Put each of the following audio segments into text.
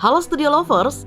Halo Studio Lovers,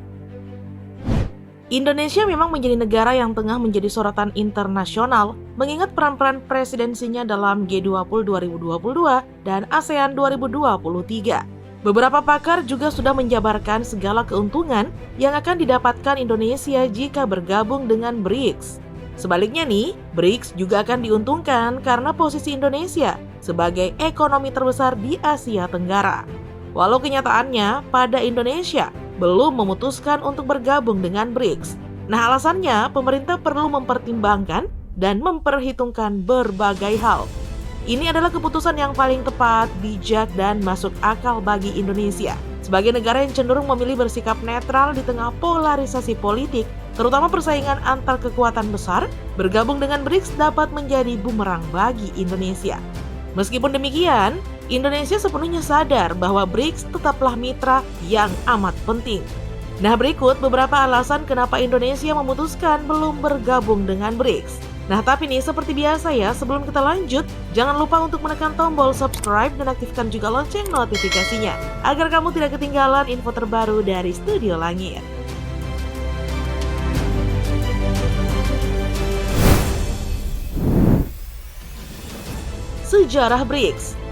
Indonesia memang menjadi negara yang tengah menjadi sorotan internasional mengingat peran-peran presidensinya dalam G20 2022 dan ASEAN 2023. Beberapa pakar juga sudah menjabarkan segala keuntungan yang akan didapatkan Indonesia jika bergabung dengan BRICS. Sebaliknya nih, BRICS juga akan diuntungkan karena posisi Indonesia sebagai ekonomi terbesar di Asia Tenggara. Walau kenyataannya pada Indonesia belum memutuskan untuk bergabung dengan BRICS. Nah, alasannya pemerintah perlu mempertimbangkan dan memperhitungkan berbagai hal. Ini adalah keputusan yang paling tepat, bijak, dan masuk akal bagi Indonesia. Sebagai negara yang cenderung memilih bersikap netral di tengah polarisasi politik, terutama persaingan antar kekuatan besar, bergabung dengan BRICS dapat menjadi bumerang bagi Indonesia. Meskipun demikian, Indonesia sepenuhnya sadar bahwa BRICS tetaplah mitra yang amat penting. Nah, berikut beberapa alasan kenapa Indonesia memutuskan belum bergabung dengan BRICS. Nah, tapi nih seperti biasa ya, sebelum kita lanjut, jangan lupa untuk menekan tombol subscribe dan aktifkan juga lonceng notifikasinya, agar kamu tidak ketinggalan info terbaru dari Studio Langit. Sejarah BRICS.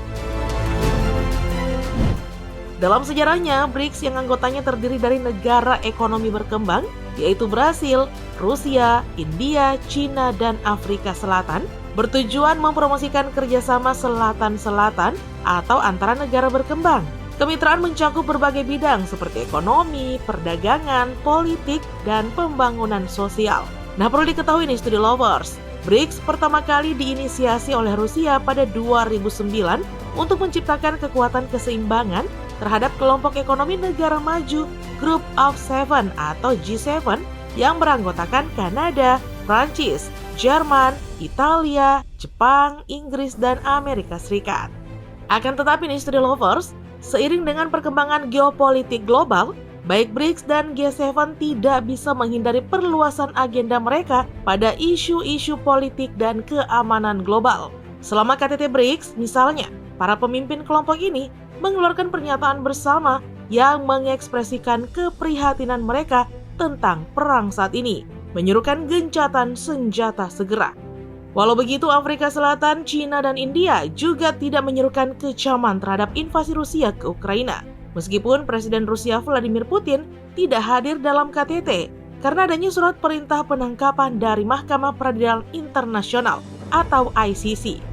Dalam sejarahnya, BRICS yang anggotanya terdiri dari negara ekonomi berkembang, yaitu Brasil, Rusia, India, Cina, dan Afrika Selatan, bertujuan mempromosikan kerjasama selatan-selatan atau antara negara berkembang. Kemitraan mencakup berbagai bidang seperti ekonomi, perdagangan, politik, dan pembangunan sosial. Nah, perlu diketahui nih Studio Lovers, BRICS pertama kali diinisiasi oleh Rusia pada 2009 untuk menciptakan kekuatan keseimbangan terhadap kelompok ekonomi negara maju Group of Seven atau G7 yang beranggotakan Kanada, Prancis, Jerman, Italia, Jepang, Inggris, dan Amerika Serikat. Akan tetapi nih Studio Lovers, seiring dengan perkembangan geopolitik global, baik BRICS dan G7 tidak bisa menghindari perluasan agenda mereka pada isu-isu politik dan keamanan global. Selama KTT BRICS misalnya, para pemimpin kelompok ini mengeluarkan pernyataan bersama yang mengekspresikan keprihatinan mereka tentang perang saat ini, menyerukan gencatan senjata segera. Walau begitu, Afrika Selatan, Cina, dan India juga tidak menyerukan kecaman terhadap invasi Rusia ke Ukraina. Meskipun Presiden Rusia Vladimir Putin tidak hadir dalam KTT karena adanya surat perintah penangkapan dari Mahkamah Peradilan Internasional atau ICC.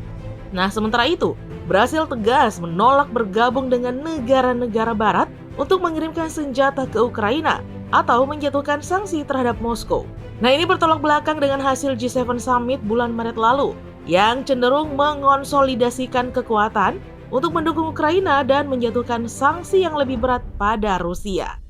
Nah, sementara itu, Brasil tegas menolak bergabung dengan negara-negara barat untuk mengirimkan senjata ke Ukraina atau menjatuhkan sanksi terhadap Moskow. Nah, ini bertolak belakang dengan hasil G7 Summit bulan Maret lalu yang cenderung mengonsolidasikan kekuatan untuk mendukung Ukraina dan menjatuhkan sanksi yang lebih berat pada Rusia.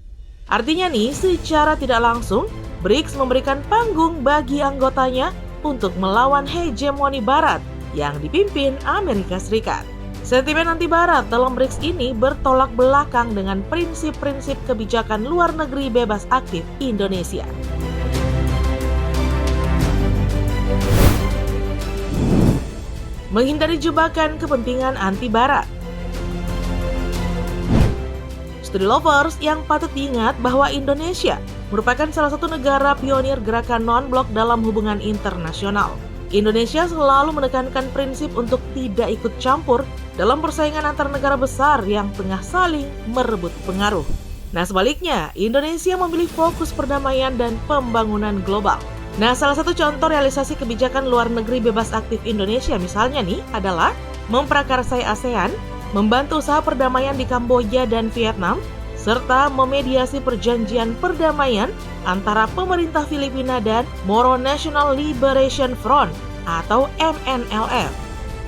Artinya nih, secara tidak langsung, BRICS memberikan panggung bagi anggotanya untuk melawan hegemoni barat yang dipimpin Amerika Serikat. Sentimen anti-barat dalam BRICS ini bertolak belakang dengan prinsip-prinsip kebijakan luar negeri bebas aktif Indonesia. Menghindari jebakan kepentingan anti-barat. Studio Lovers, yang patut diingat bahwa Indonesia merupakan salah satu negara pionir gerakan non-blok dalam hubungan internasional. Indonesia selalu menekankan prinsip untuk tidak ikut campur dalam persaingan antar negara besar yang tengah saling merebut pengaruh. Nah, sebaliknya, Indonesia memilih fokus perdamaian dan pembangunan global. Nah, salah satu contoh realisasi kebijakan luar negeri bebas aktif Indonesia misalnya nih adalah memprakarsai ASEAN, membantu usaha perdamaian di Kamboja dan Vietnam, serta memediasi perjanjian perdamaian antara pemerintah Filipina dan Moro National Liberation Front atau MNLF.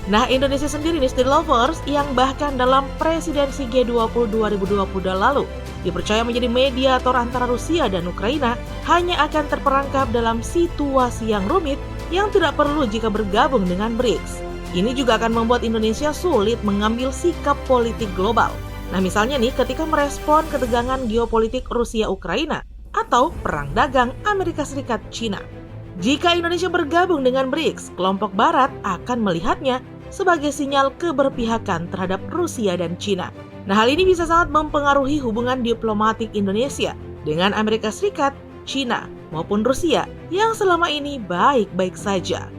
Nah, Indonesia sendiri nih Studio Lovers yang bahkan dalam presidensi G20 2022 lalu dipercaya menjadi mediator antara Rusia dan Ukraina hanya akan terperangkap dalam situasi yang rumit yang tidak perlu jika bergabung dengan BRICS. Ini juga akan membuat Indonesia sulit mengambil sikap politik global. Nah, misalnya nih ketika merespon ketegangan geopolitik Rusia-Ukraina atau perang dagang Amerika Serikat-Cina. Jika Indonesia bergabung dengan BRICS, kelompok barat akan melihatnya sebagai sinyal keberpihakan terhadap Rusia dan Cina. Nah, hal ini bisa sangat mempengaruhi hubungan diplomatik Indonesia dengan Amerika Serikat, China, maupun Rusia yang selama ini baik-baik saja.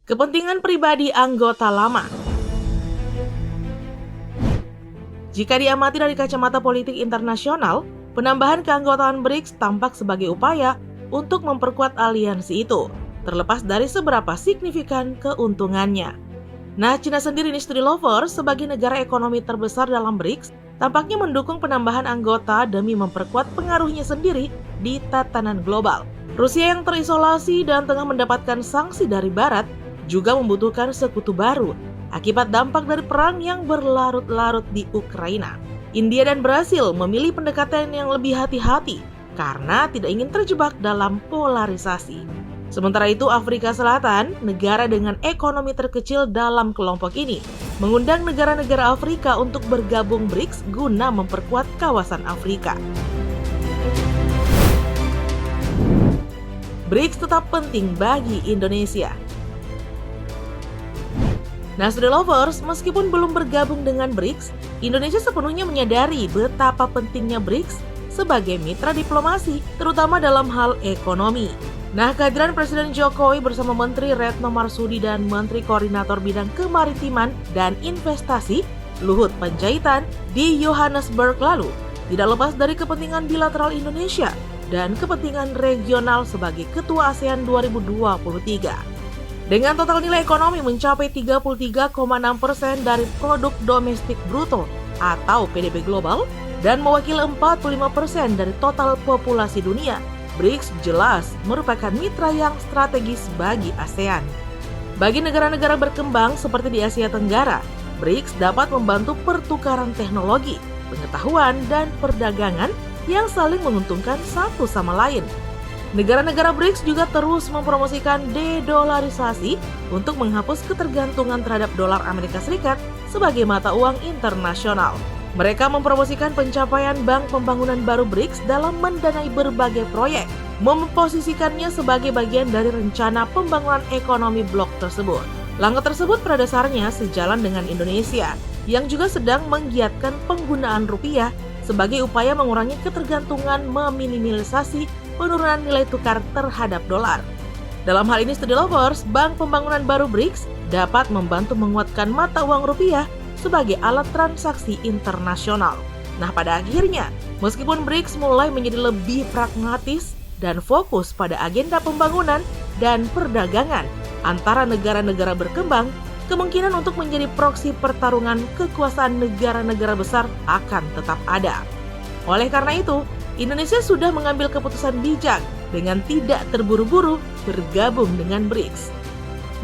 Kepentingan pribadi anggota lama. Jika diamati dari kacamata politik internasional, penambahan keanggotaan BRICS tampak sebagai upaya untuk memperkuat aliansi itu, terlepas dari seberapa signifikan keuntungannya. Nah, China sendiri nih Studi Lovers sebagai negara ekonomi terbesar dalam BRICS, tampaknya mendukung penambahan anggota demi memperkuat pengaruhnya sendiri di tatanan global. Rusia yang terisolasi dan tengah mendapatkan sanksi dari Barat juga membutuhkan sekutu baru akibat dampak dari perang yang berlarut-larut di Ukraina. India dan Brasil memilih pendekatan yang lebih hati-hati karena tidak ingin terjebak dalam polarisasi. Sementara itu, Afrika Selatan, negara dengan ekonomi terkecil dalam kelompok ini, mengundang negara-negara Afrika untuk bergabung BRICS guna memperkuat kawasan Afrika. BRICS tetap penting bagi Indonesia. Nah, Studi Lovers, meskipun belum bergabung dengan BRICS, Indonesia sepenuhnya menyadari betapa pentingnya BRICS sebagai mitra diplomasi, terutama dalam hal ekonomi. Nah, kehadiran Presiden Jokowi bersama Menteri Retno Marsudi dan Menteri Koordinator Bidang Kemaritiman dan Investasi, Luhut Panjaitan, di Johannesburg lalu, tidak lepas dari kepentingan bilateral Indonesia dan kepentingan regional sebagai Ketua ASEAN 2023. Dengan total nilai ekonomi mencapai 33,6% dari produk domestik bruto atau PDB global dan mewakili 45% dari total populasi dunia, BRICS jelas merupakan mitra yang strategis bagi ASEAN. Bagi negara-negara berkembang seperti di Asia Tenggara, BRICS dapat membantu pertukaran teknologi, pengetahuan, dan perdagangan yang saling menguntungkan satu sama lain. Negara-negara BRICS juga terus mempromosikan de-dolarisasi untuk menghapus ketergantungan terhadap dolar Amerika Serikat sebagai mata uang internasional. Mereka mempromosikan pencapaian Bank Pembangunan Baru BRICS dalam mendanai berbagai proyek, memposisikannya sebagai bagian dari rencana pembangunan ekonomi blok tersebut. Langkah tersebut pada dasarnya sejalan dengan Indonesia, yang juga sedang menggiatkan penggunaan rupiah sebagai upaya mengurangi ketergantungan meminimalisasi penurunan nilai tukar terhadap dolar. Dalam hal ini, Studi Lovers, Bank Pembangunan Baru BRICS dapat membantu menguatkan mata uang rupiah sebagai alat transaksi internasional. Nah, pada akhirnya, meskipun BRICS mulai menjadi lebih pragmatis dan fokus pada agenda pembangunan dan perdagangan antara negara-negara berkembang, kemungkinan untuk menjadi proksi pertarungan kekuasaan negara-negara besar akan tetap ada. Oleh karena itu, Indonesia sudah mengambil keputusan bijak dengan tidak terburu-buru bergabung dengan BRICS.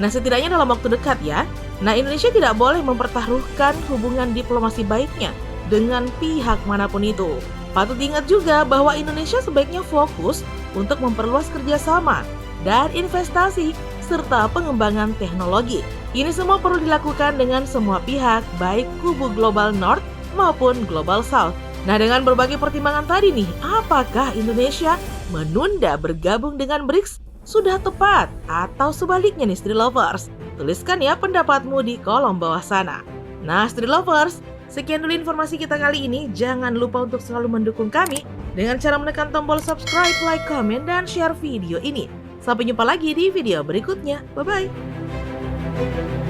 Nah, setidaknya dalam waktu dekat ya, Indonesia tidak boleh mempertaruhkan hubungan diplomasi baiknya dengan pihak manapun itu. Patut diingat juga bahwa Indonesia sebaiknya fokus untuk memperluas kerjasama dan investasi serta pengembangan teknologi. Ini semua perlu dilakukan dengan semua pihak, baik kubu Global North maupun Global South. Nah, dengan berbagai pertimbangan tadi nih, apakah Indonesia menunda bergabung dengan BRICS sudah tepat? Atau sebaliknya nih, Studi Lovers? Tuliskan ya pendapatmu di kolom bawah sana. Nah, Studi Lovers, sekian dulu informasi kita kali ini. Jangan lupa untuk selalu mendukung kami dengan cara menekan tombol subscribe, like, comment, dan share video ini. Sampai jumpa lagi di video berikutnya. Bye-bye.